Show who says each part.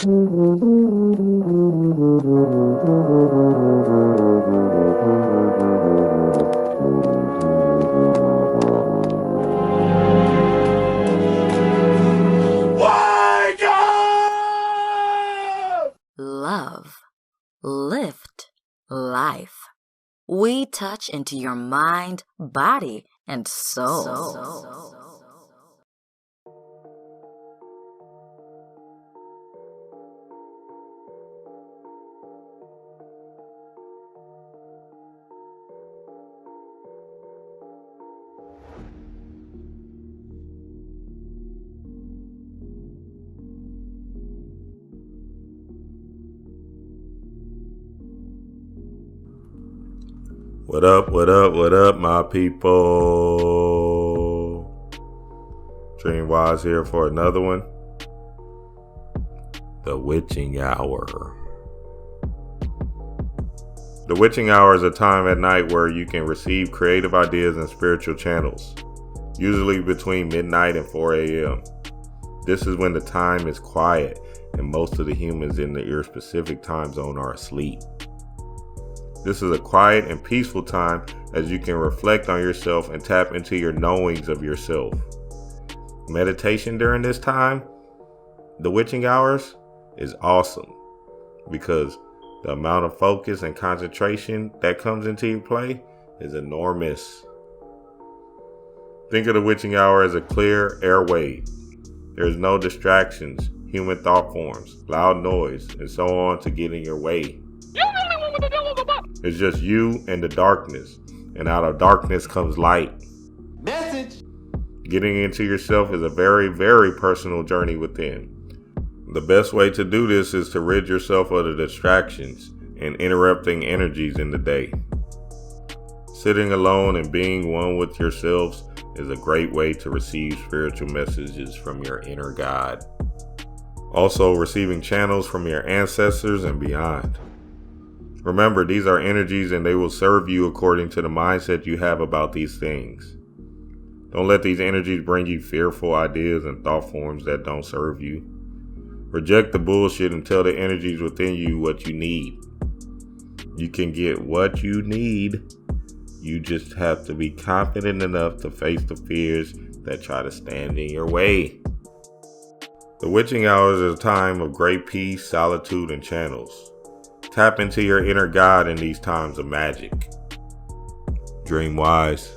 Speaker 1: Love, lift, life. We touch into your mind, body, and soul.
Speaker 2: What up, my people? Dreamwise here for another one. The Witching Hour. The Witching Hour is a time at night where you can receive creative ideas and spiritual channels, usually between midnight and 4 a.m. This is when the time is quiet and most of the humans in the ear-specific time zone are asleep. This is a quiet and peaceful time as you can reflect on yourself and tap into your knowings of yourself. Meditation during this time, the witching hours, is awesome because the amount of focus and concentration that comes into your play is enormous. Think of the witching hour as a clear airway. There's no distractions, human thought forms, loud noise, and so on to get in your way. It's just you and the darkness, and out of darkness comes light.
Speaker 3: Message!
Speaker 2: Getting into yourself is a very, very personal journey within. The best way to do this is to rid yourself of the distractions and interrupting energies in the day. Sitting alone and being one with yourselves is a great way to receive spiritual messages from your inner God. Also, receiving channels from your ancestors and beyond. Remember, these are energies and they will serve you according to the mindset you have about these things. Don't let these energies bring you fearful ideas and thought forms that don't serve you. Reject the bullshit and tell the energies within you what you need. You can get what you need. You just have to be confident enough to face the fears that try to stand in your way. The witching hours is a time of great peace, solitude, and channels. Tap into your inner God in these times of magic. Dream wise.